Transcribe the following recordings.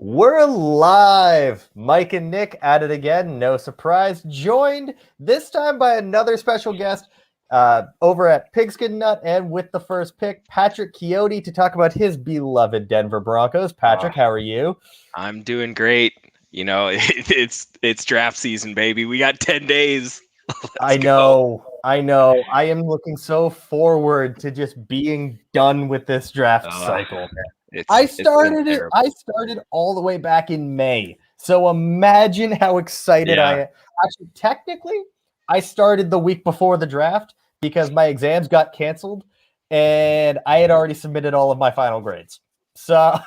We're live. Mike and Nick at it again. No surprise. Joined this time by another special guest over at Pigskin Nut and with the first pick, Patrick Chiotti, to talk about his beloved Denver Broncos. Patrick, how are you? I'm doing great. You know, it's draft season, baby. We got 10 days. I know. I am looking so forward to just being done with this draft cycle. I started all the way back in May. So imagine how excited I am. Actually, technically, I started the week before the draft because my exams got canceled and I had already submitted all of my final grades. So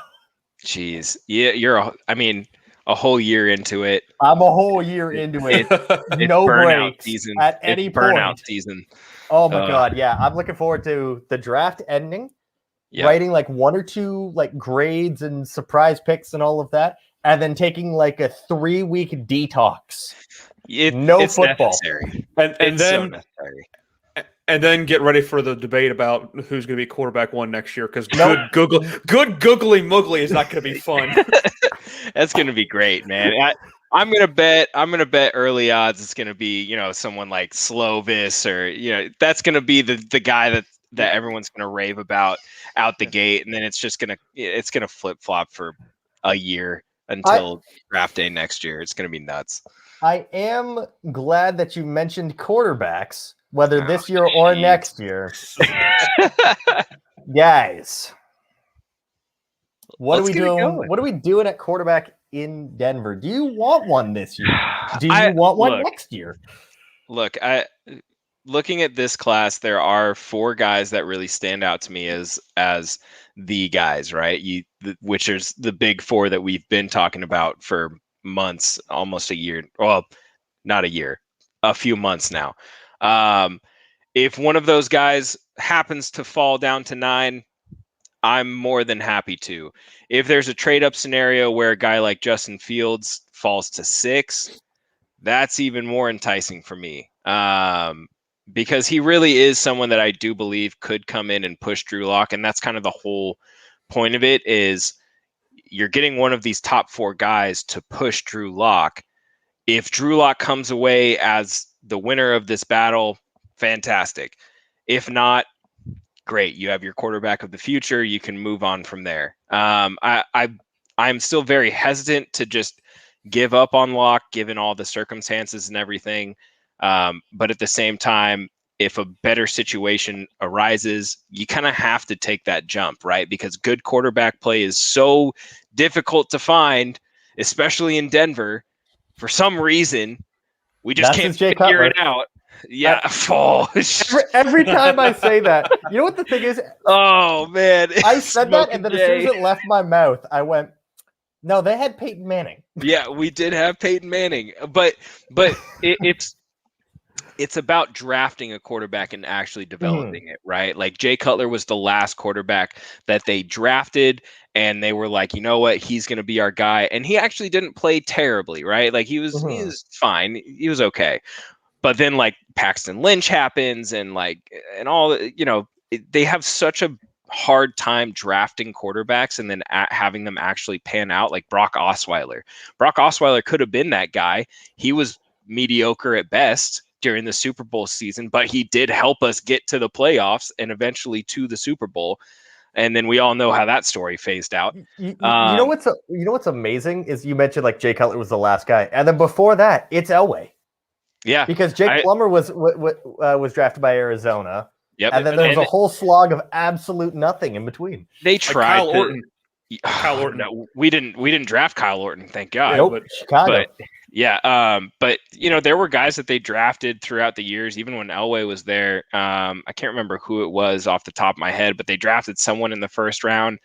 jeez. Yeah, a whole year into it. I'm a whole year into it. No breaks season. At any burnout point. Season. Oh my God. Yeah. I'm looking forward to the draft ending. Writing like one or two like grades and surprise picks and all of that, and then taking like a 3-week detox. It's football. Necessary. And it's then so necessary. And then get ready for the debate about who's going to be quarterback one next year, because good googly muggly is not going to be fun. That's going to be great, man. I'm gonna bet early odds it's gonna be someone like Slovis, or that's gonna be the guy that everyone's gonna rave about out the gate, and then it's gonna flip flop for a year until draft day next year. It's gonna be nuts. I am glad that you mentioned quarterbacks, whether this year or next year. Guys, what are we doing? What are we doing at quarterback in Denver? Do you want one this year? Do you want one next year? Look, looking at this class, there are 4 guys that really stand out to me as the guys, right? Which is the big 4 that we've been talking about for months, almost a year. Well, not a year, a few months now. If one of those guys happens to fall down to 9, I'm more than happy to. If there's a trade-up scenario where a guy like Justin Fields falls to 6, that's even more enticing for me. Because he really is someone that I do believe could come in and push Drew Lock, and that's kind of the whole point of it, is you're getting one of these top 4 guys to push Drew Lock. If Drew Lock comes away as the winner of this battle, fantastic. If not, great. You have your quarterback of the future. You can move on from there. I'm still very hesitant to just give up on Lock, given all the circumstances and everything. But at the same time, if a better situation arises, you kind of have to take that jump, right? Because good quarterback play is so difficult to find, especially in Denver. For some reason, we just can't figure it out. Yeah. Every time I say that, you know what the thing is? Oh, man. I said that, and then as soon as it left my mouth, I went, no, they had Peyton Manning. Yeah, we did have Peyton Manning. But it's about drafting a quarterback and actually developing it, right? Like Jay Cutler was the last quarterback that they drafted, and they were like, you know what, he's going to be our guy. And he actually didn't play terribly, right? Like he was fine. He was okay. But then like Paxton Lynch happens, and all, they have such a hard time drafting quarterbacks and then having them actually pan out. Like Brock Osweiler could have been that guy. He was mediocre at best during the Super Bowl season, but he did help us get to the playoffs and eventually to the Super Bowl. And then we all know how that story phased out. You know what's amazing is you mentioned like Jay Cutler was the last guy, and then before that, it's Elway. Yeah, because Jake Plummer was drafted by Arizona. Yep, and then there was a whole slog of absolute nothing in between. They tried. Kyle Orton. Kyle Orton. No, we didn't draft Kyle Orton, thank God. Nope, Chicago. But yeah, but there were guys that they drafted throughout the years, even when Elway was there. I can't remember who it was off the top of my head, but they drafted someone in the first round,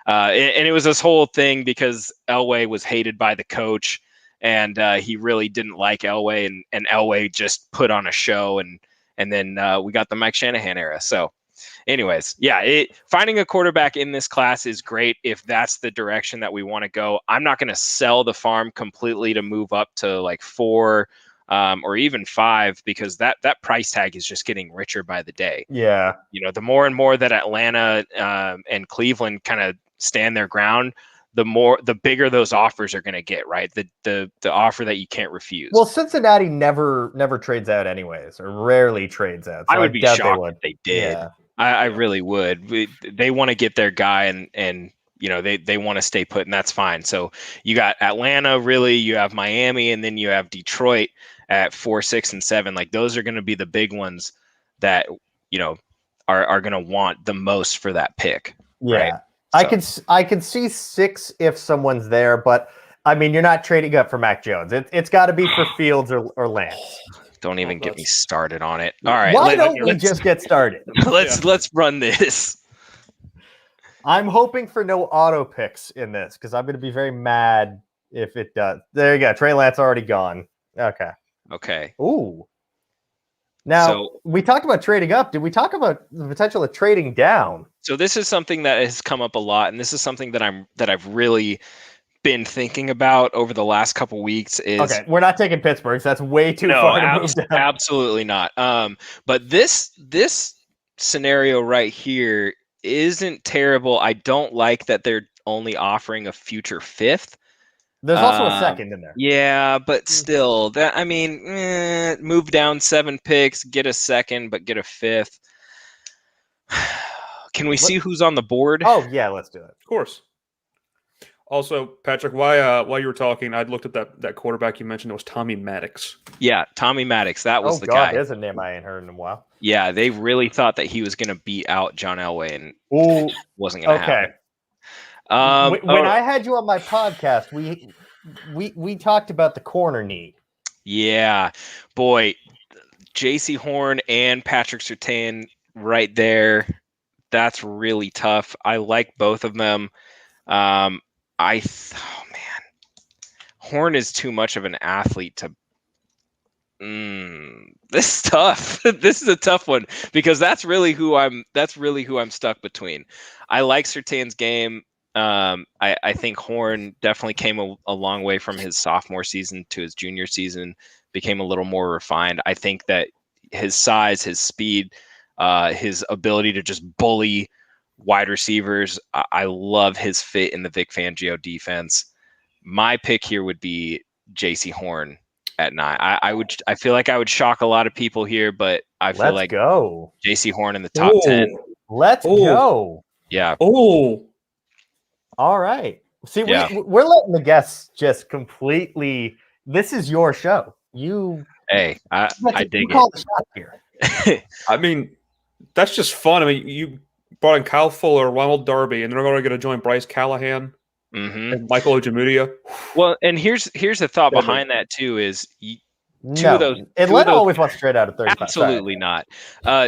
and it was this whole thing because Elway was hated by the coach, and he really didn't like Elway, and Elway just put on a show, and then we got the Mike Shanahan era. So anyways, yeah, finding a quarterback in this class is great if that's the direction that we want to go. I'm not going to sell the farm completely to move up to like 4 or even 5, because that price tag is just getting richer by the day. Yeah. The more and more that Atlanta and Cleveland kind of stand their ground, the bigger those offers are going to get, right? The offer that you can't refuse. Well, Cincinnati never trades out anyways, or rarely trades out. So I would be shocked if they did. Yeah. I really would. They want to get their guy, and they want to stay put, and that's fine. So you got Atlanta, really, you have Miami, and then you have Detroit at 4, 6, and 7. Like those are going to be the big ones that are going to want the most for that pick. Yeah, right? I can see 6 if someone's there, but I mean you're not trading up for Mac Jones. It's got to be for Fields or Lance. Don't even get me started on it. All right, why don't we just get started? Let's run this. I'm hoping for no auto picks in this because I'm going to be very mad if it does. There you go. Trey Lance already gone. Okay. Ooh. Now, we talked about trading up. Did we talk about the potential of trading down? So this is something that has come up a lot, and this is something that I've really been thinking about over the last couple weeks. Okay, we're not taking Pittsburgh. So that's way too far to move down. Absolutely not. But this scenario right here isn't terrible. I don't like that they're only offering a future 5th. There's also a second in there. Yeah, but still, move down 7 picks, get a second, but get a 5th. Can we see who's on the board? Oh yeah, let's do it. Of course. Also, Patrick, while you were talking, I'd looked at that quarterback you mentioned. It was Tommy Maddox. Yeah, Tommy Maddox. That was the guy. There's a name I ain't heard in a while. Yeah, they really thought that he was going to beat out John Elway, and wasn't going to happen. When I had you on my podcast, we talked about the corner need. Yeah, boy, J.C. Horn and Patrick Surtain right there. That's really tough. I like both of them. Horn is too much of an athlete to. This is tough. This is a tough one because that's really who I'm stuck between. I like Surtain's game. I think Horn definitely came a long way from his sophomore season to his junior season, became a little more refined. I think that his size, his speed, his ability to just bully wide receivers, I love his fit in the Vic Fangio defense. My pick here would be J.C. Horn at 9. I feel like I would shock a lot of people here, but I feel like J.C. Horn in the top 10. Let's go. Yeah. Oh. All right. See, we're letting the guests just completely. This is your show. Hey, I dig it. Call the shot here. I mean, that's just fun. I mean, you brought in Kyle Fuller, Ronald Darby, and they're going to join Bryce Callahan and Michael Ojemudia. Well, and here's the thought behind that too is. Atlanta always wants straight out of 35. Absolutely not.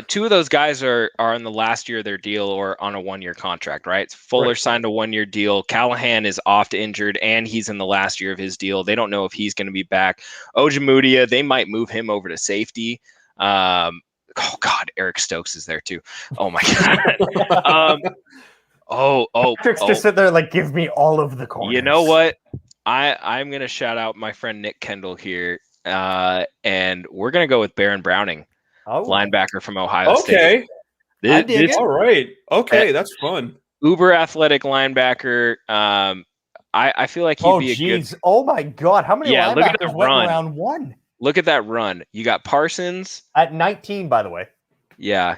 2 of those guys are in the last year of their deal or on a 1-year contract, right? Fuller signed a 1-year deal. Callahan is oft injured, and he's in the last year of his deal. They don't know if he's going to be back. Ojemudia, they might move him over to safety. Oh God, Eric Stokes is there too. Oh my God. Patrick's just sitting there like, give me all of the corners. You know what? I'm going to shout out my friend Nick Kendall here. And we're going to go with Baron Browning, linebacker from Ohio State. Okay. All right. Okay, that's fun. Uber athletic linebacker. I feel like he'd be a good. Oh my God! How many linebackers look at that went run. Round 1? Look at that run. You got Parsons at 19, by the way. Yeah,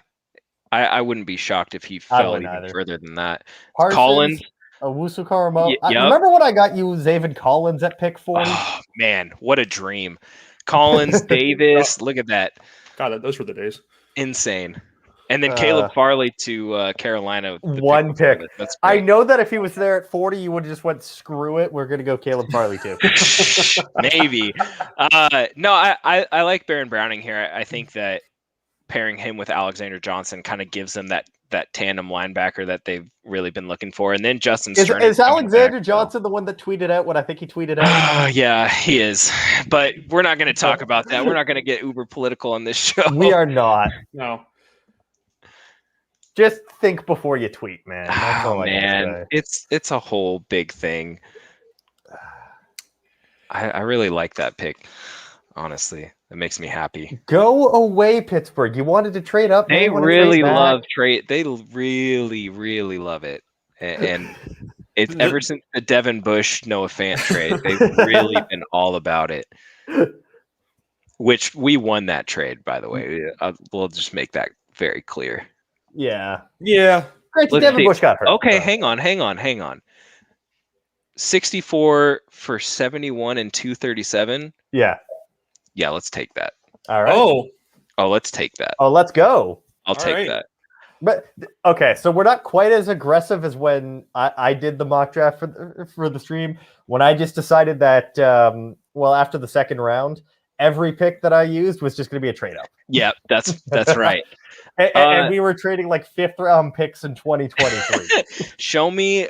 I wouldn't be shocked if he fell even further than that. Parsons, Collins. Owusu Karamoah. Yep. Remember when I got you Zaven Collins at pick 40? Oh, man, what a dream. Collins, Davis, look at that. God, those were the days. Insane. And then Caleb Farley to Carolina. One pick. I know that if he was there at 40, you would have just went, screw it. We're going to go Caleb Farley too. Maybe. No, I like Baron Browning here. I think that pairing him with Alexander Johnson kind of gives them that tandem linebacker that they've really been looking for. And then Justin Stern. Is Alexander Johnson the one that tweeted out what I think he tweeted out? Yeah, he is. But we're not going to talk about that. We're not going to get uber political on this show. We are not. No. Just think before you tweet, man. That's all man. It's a whole big thing. I really like that pick. Honestly, it makes me happy. Go away, Pittsburgh. You wanted to trade up. They really love trade. They really, really love it. And It's ever since the Devin Bush Noah Fant trade. They've really been all about it. Which we won that trade, by the way. We'll just make that very clear. Yeah. Granted, Devin Bush got hurt. Okay, hang on. 64 for 71 and 237. Yeah. Yeah, let's take that. All right. Oh, let's take that. Oh, let's go. I'll take that. But okay, so we're not quite as aggressive as when I did the mock draft for the stream. When I just decided that, after the second round, every pick that I used was just going to be a trade up. Yeah, that's right. and we were trading like 5th round picks in 2023. Show me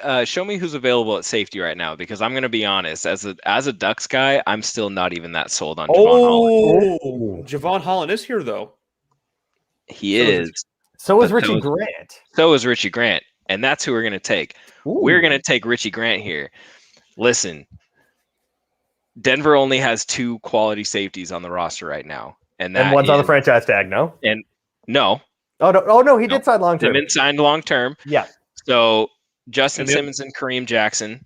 who's available at safety right now, because I'm going to be honest, as a Ducks guy, I'm still not even that sold on Javon Holland. Javon Holland is here though. He is. So is Richie Grant. So is Richie Grant, and that's who we're going to take. Ooh. We're going to take Richie Grant here. Listen, Denver only has 2 quality safeties on the roster right now, and one's on the franchise tag. No, and no. Oh no, he did sign long term. Signed long term. Yeah. So Justin Simmons and Kareem Jackson.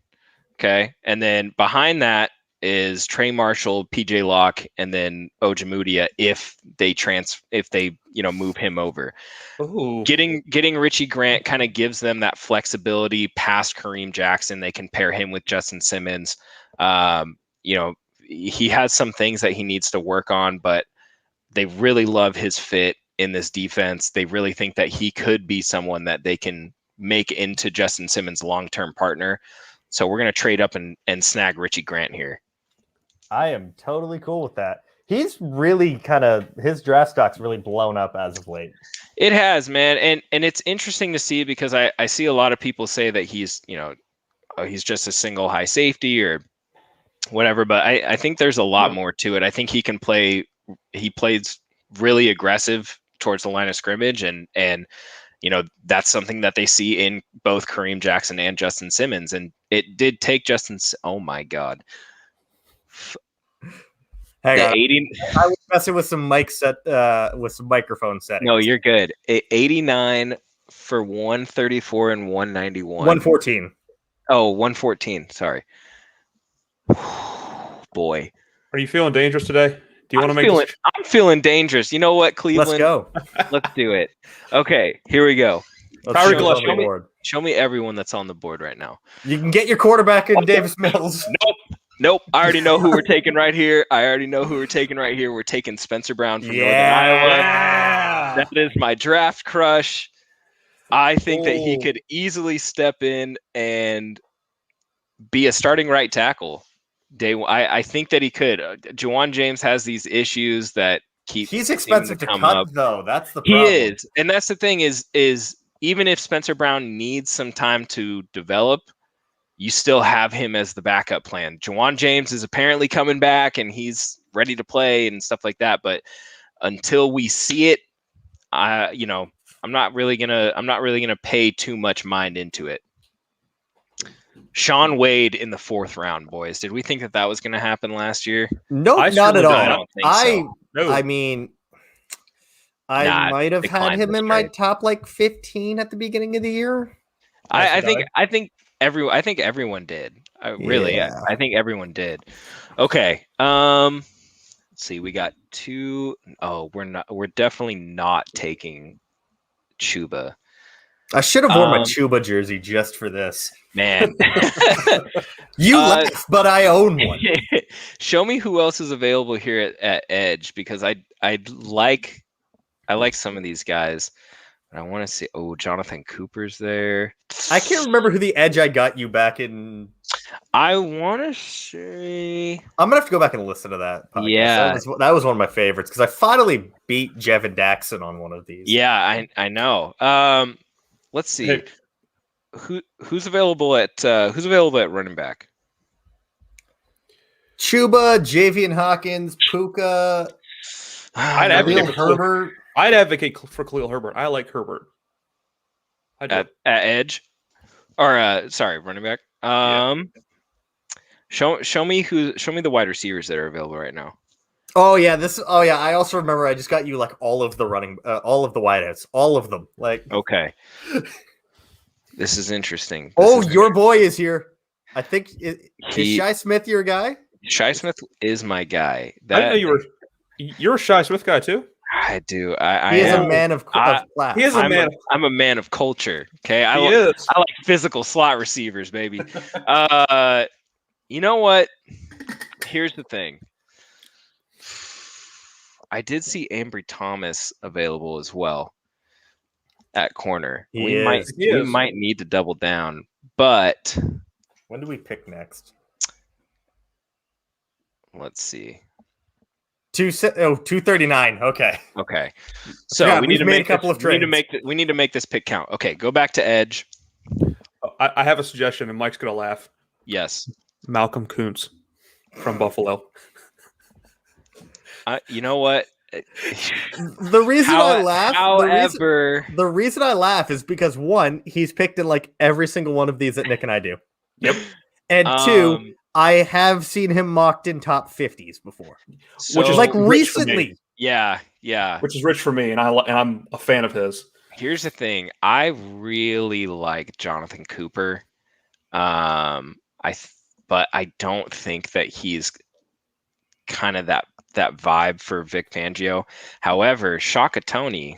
Okay, and then behind that is Trey Marshall, PJ Locke, and then Ojemudia if they move him over. Ooh. Getting Richie Grant kind of gives them that flexibility past Kareem Jackson. They can pair him with Justin Simmons. He has some things that he needs to work on, but they really love his fit in this defense. They really think that he could be someone that they can make into Justin Simmons' long-term partner. So we're going to trade up and snag Richie Grant here. I am totally cool with that. He's really his draft stock's really blown up as of late. It has, man. And it's interesting to see, because I see a lot of people say that he's just a single high safety or whatever, but I think there's a lot more to it. I think he plays really aggressive towards the line of scrimmage, and that's something that they see in both Kareem Jackson and Justin Simmons. And it did take oh my God. Hang on. I was messing with some with some microphone settings. No, you're good. 89 for 134 and 191. 114. Oh, 114. Sorry. Boy. Are you feeling dangerous today? Do you want to make this? I'm feeling dangerous. You know what, Cleveland? Let's go. Let's do it. Okay, here we go. Show me everyone that's on the board right now. You can get your quarterback in Davis Mills. Nope. I already know who we're taking right here. We're taking Spencer Brown from Northern Iowa. That is my draft crush. I think that he could easily step in and be a starting right tackle. I think that he could. Juwan James has these issues that he's expensive to cut up. Though. That's the problem. He is, and that's the thing is even if Spencer Brown needs some time to develop, you still have him as the backup plan. Juwan James is apparently coming back and he's ready to play and stuff like that. But until we see it, I'm not really gonna pay too much mind into it. Shaun Wade in the 4th round, boys. Did we think that was going to happen last year? No, not at all. I don't think so. No. I mean, I might have had him in my top 15 at the beginning of the year. I think everyone did. I think everyone did. Okay. Let's see. We got 2. Oh, we're definitely not taking Chuba. I should have worn my Chuba jersey just for this. Man. You laugh, but I own one. Show me who else is available here at edge, because I like some of these guys. I want to see. Oh, Jonathan Cooper's there. I can't remember who the edge I got you back in. I want to say. I'm gonna have to go back and listen to that podcast. Yeah, that was one of my favorites, because I finally beat Jevin Daxon on one of these. Yeah, I know. Let's see. Hey. Who's available at running back? Chuba, Javian Hawkins, Puka. I'd advocate for Khalil Herbert. I like Herbert. At edge, or running back. Show me the wide receivers that are available right now. I also remember I just got you all of the wideouts, all of them. Okay. This is interesting. Your boy is here. I think is Shi Smith your guy? Shi Smith is my guy. I didn't know you're a Shi Smith guy too. I do. He is a man of class. He is a man. I'm a man of culture. Okay, I like physical slot receivers, baby. You know what? Here's the thing. I did see Ambry Thomas available as well at corner. We might need to double down, but when do we pick next? Let's see. 239. Okay. So we need to make a couple of trades. We need to make this pick count. Okay, go back to edge. I have a suggestion, and Mike's gonna laugh. Yes. Malcolm Kuntz from Buffalo. You know what? The reason I laugh, the reason I laugh is because one, he's picked in like every single one of these that Nick and I do. Yep. And two, I have seen him mocked in top 50s before, which is like recently. Yeah. Which is rich for me, and I'm a fan of his. Here's the thing: I really like Jonathan Cooper, but I don't think that he's kind of that vibe for Vic Fangio. However, Shaka Toney.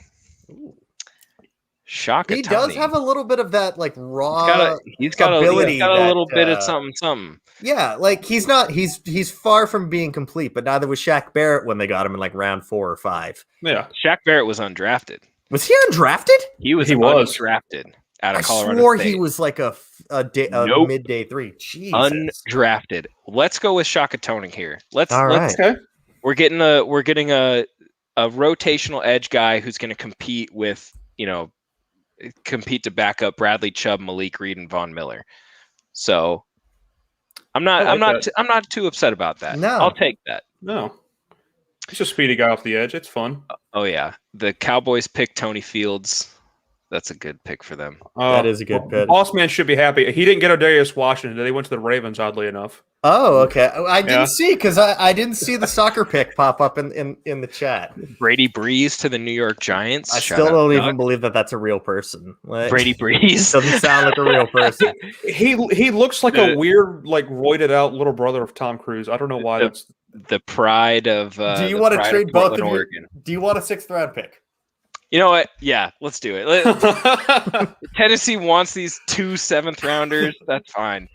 He does have a little bit of that like raw he's got ability. He's got a little bit of something. Yeah, like he's far from being complete, but neither was Shaq Barrett when they got him in like round 4 or 5. Yeah. Shaq Barrett was undrafted. Was he undrafted? He was undrafted out of Colorado I swore State. he was like a midday 3. Jesus. Undrafted. Let's go with Shaka Toney here. Okay. We're getting a rotational edge guy who's going to compete with, compete to back up Bradley Chubb, Malik Reed, and Von Miller. So I'm not too upset about that. No. I'll take that. No. He's a speedy guy off the edge. It's fun. Oh yeah. The Cowboys pick Tony Fields. That's a good pick for them. That is a good pick. Boss man should be happy. He didn't get Darius Washington. They went to the Ravens, oddly enough. Oh, okay. I didn't see because I didn't see the soccer pick pop up in the chat. Brady Breeze to the New York Giants. I still don't even believe that that's a real person. Like, Brady Breeze doesn't sound like a real person. He looks like a weird, like roided out little brother of Tom Cruise. I don't know why. That's the pride of. Do you want to trade both of you? Do you want a 6th round pick? You know what? Yeah, let's do it. Tennessee wants these 2 7th rounders. That's fine.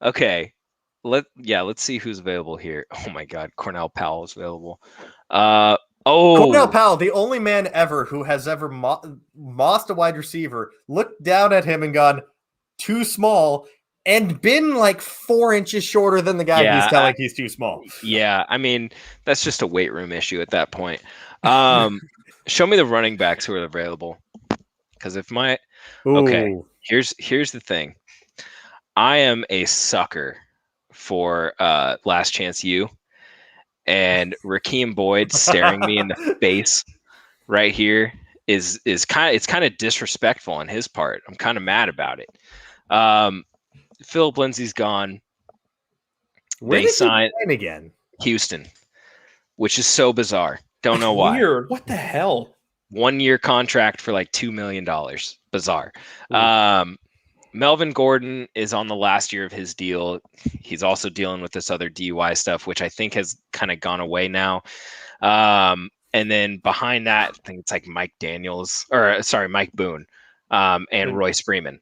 Okay. Let's see who's available here. Oh my God, Cornell Powell is available. Cornell Powell, the only man ever who has ever mossed a wide receiver, looked down at him and gone too small, and been like 4 inches shorter than the guy who's telling he's too small. Yeah, I mean that's just a weight room issue at that point. Show me the running backs who are available. Because here's the thing. I am a sucker for Last Chance U, and Rakeem Boyd staring me in the face right here is kind of disrespectful on his part. I'm kind of mad about it. Philip Lindsay's gone. Where did he sign again? Houston, which is so bizarre. Don't know why. Weird. What the hell? 1-year contract for like $2 million. Bizarre. Melvin Gordon is on the last year of his deal. He's also dealing with this other DUI stuff, which I think has kind of gone away now. And then behind that, I think it's like Mike Boone, and Royce Freeman.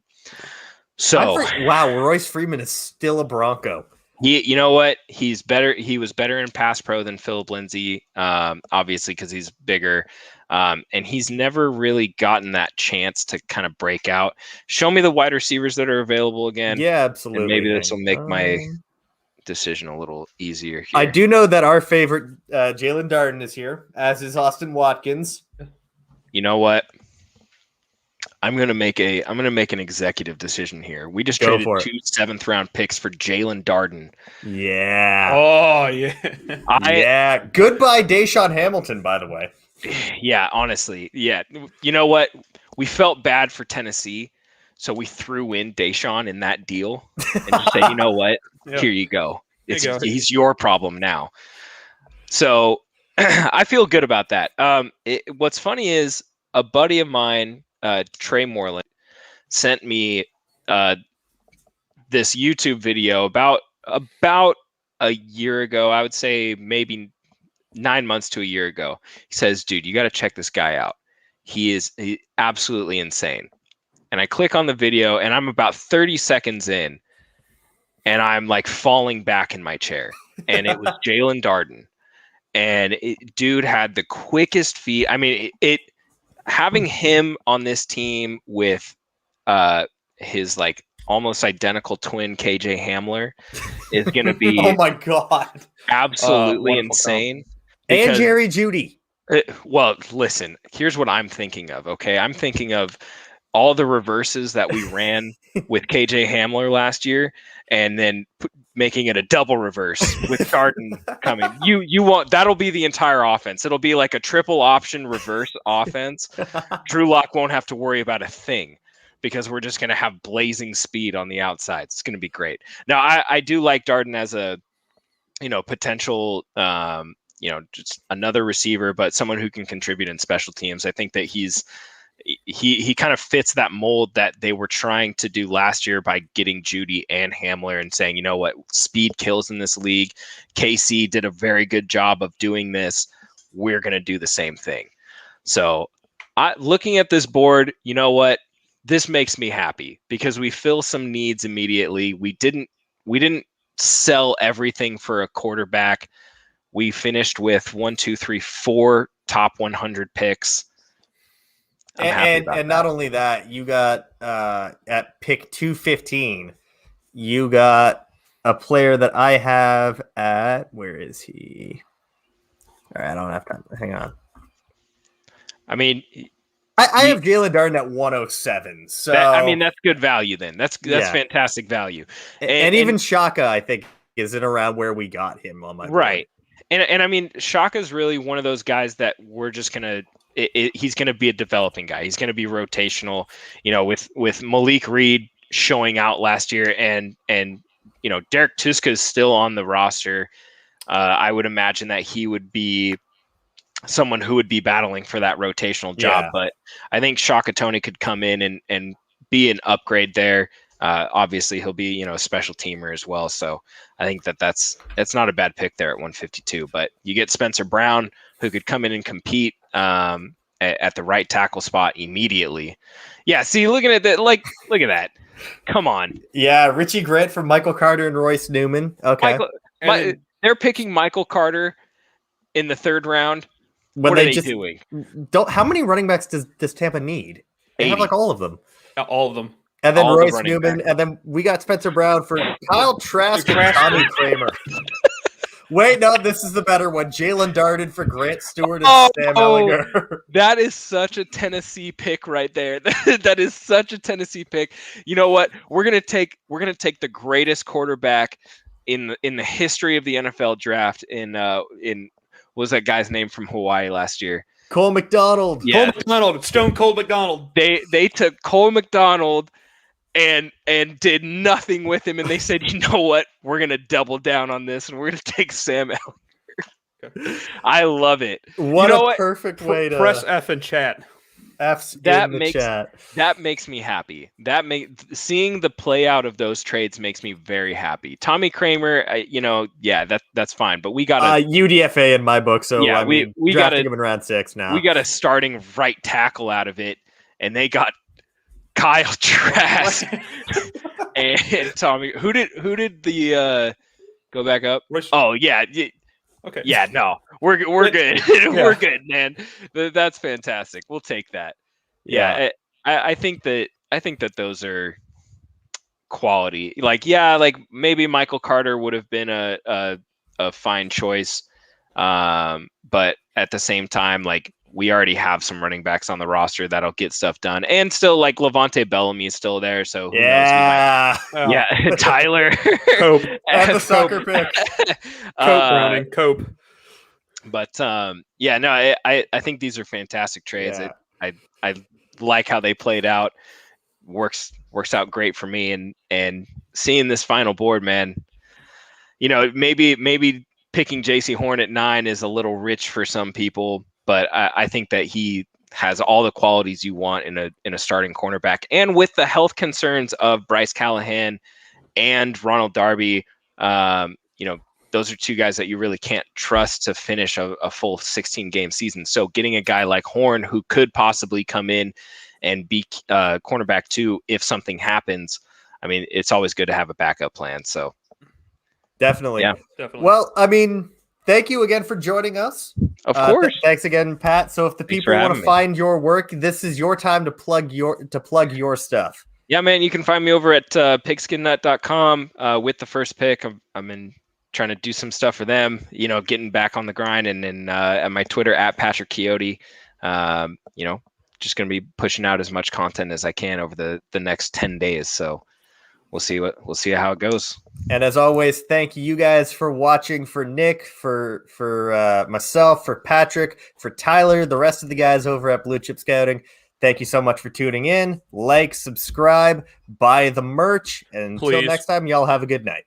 So Royce Freeman is still a Bronco. You know what? He's better. He was better in pass pro than Philip Lindsay, obviously because he's bigger. And he's never really gotten that chance to kind of break out. Show me the wide receivers that are available again. Yeah, absolutely. And maybe this will make my decision a little easier here. I do know that our favorite Jalen Darden is here, as is Austin Watkins. You know what? I'm gonna make an executive decision here. We just traded 2 7th round picks for Jalen Darden. Yeah. Oh yeah. Goodbye, Deshaun Hamilton. By the way. Yeah, honestly, yeah. You know what? We felt bad for Tennessee, so we threw in Deshaun in that deal and just said, you know what? Yep. Here you go. He's your problem now. So I feel good about that. What's funny is a buddy of mine, Trey Moreland, sent me this YouTube video about a year ago. I would say maybe 9 months to a year ago. He says, dude, you got to check this guy out. He's absolutely insane. And I click on the video and I'm about 30 seconds in and I'm like falling back in my chair. And it was Jalen Darden. And dude had the quickest feet. I mean, having him on this team with his like almost identical twin KJ Hamler is going to be oh my god, absolutely insane. And Jerry Jeudy. Well, listen, here's what I'm thinking of. Okay, I'm thinking of all the reverses that we ran with KJ Hamler last year, and then making it a double reverse with Darden coming. You want that'll be the entire offense. It'll be like a triple option reverse offense. Drew Lock won't have to worry about a thing because we're just going to have blazing speed on the outside. It's going to be great. Now, I do like Darden as a potential just another receiver, but someone who can contribute in special teams. I think that he kind of fits that mold that they were trying to do last year by getting Jeudy and Hamler and saying, you know what, speed kills in this league. KC did a very good job of doing this. We're going to do the same thing. So looking at this board, you know what, this makes me happy because we fill some needs immediately. We didn't sell everything for a quarterback. We finished with 4 top 100 picks. And not only that, you got at pick 215, you got a player that I have at, where is he? All right, I don't have time. Hang on. I mean, I have Jalen Darden at 107. So that's good value then. That's fantastic value. And even Shaka, I think, isn't around where we got him on my board. Right. And I mean, Shaka's really one of those guys that we're just gonna. He's going to be a developing guy. He's going to be rotational, with Malik Reed showing out last year and Derek Tuska is still on the roster. I would imagine that he would be someone who would be battling for that rotational job, but I think Shaka Toney could come in and be an upgrade there. Obviously he'll be, a special teamer as well. So I think that's not a bad pick there at 152, but you get Spencer Brown who could come in and compete at the right tackle spot immediately. Yeah. See, looking at that, look at that. Come on. Yeah. Richie Grant from Michael Carter and Royce Newman. Okay. They're picking Michael Carter in the 3rd round. What are they doing? How many running backs does Tampa need? They have like all of them. Yeah, all of them. And then Royce Newman, and then we got Spencer Brown for Kyle Trask and Tommy Kramer. Wait, no, this is the better one. Jalen Darden for Grant Stewart and Sam Ellinger. That is such a Tennessee pick right there. That is such a Tennessee pick. You know what? We're gonna take the greatest quarterback in the history of the NFL draft. In what was that guy's name from Hawaii last year? Cole McDonald. Yeah. Cole McDonald. Stone Cold McDonald. They took Cole McDonald and did nothing with him, and they said, you know what, we're gonna double down on this and we're gonna take Sam Ellinger. I love it. What perfect way to press F in chat. F's in the chat. That makes me happy. Seeing the play out of those trades makes me very happy. Tommy Kramer, that's fine, but we got UDFA in my book, so yeah, we got him in round 6 now. We got a starting right tackle out of it, and they got Kyle Trask and Tommy. Who did the go back up? Oh yeah. Okay. Yeah, no. We're good. We're good, man. That's fantastic. We'll take that. Yeah. I think that those are quality. Like maybe Michael Carter would have been a fine choice. But at the same time, we already have some running backs on the roster that'll get stuff done, and still Levante Bellamy is still there. So who knows? Tyler Cope and the soccer pick. Cope Browning. Cope. But I think these are fantastic trades. Yeah. I like how they played out. Works out great for me, and seeing this final board, man. Maybe picking JC Horn at 9 is a little rich for some people. But I think that he has all the qualities you want in a starting cornerback. And with the health concerns of Bryce Callahan and Ronald Darby, those are two guys that you really can't trust to finish a full 16-game season. So getting a guy like Horn, who could possibly come in and be cornerback 2 if something happens, I mean, it's always good to have a backup plan. So definitely. Yeah. Definitely. Well, I mean, thank you again for joining us. Of course. Thanks again, Pat. So if the people want to find your work, this is your time to plug your stuff. Yeah, man, you can find me over at pigskinnut.com with the first pick. I'm in trying to do some stuff for them, getting back on the grind, and then at my Twitter at Patrick Chiotti, just going to be pushing out as much content as I can over the next 10 days. So we'll see how it goes. And as always, thank you guys for watching. For Nick, for myself, for Patrick, for Tyler, the rest of the guys over at Blue Chip Scouting. Thank you so much for tuning in. Like, subscribe, buy the merch, and until next time, y'all have a good night.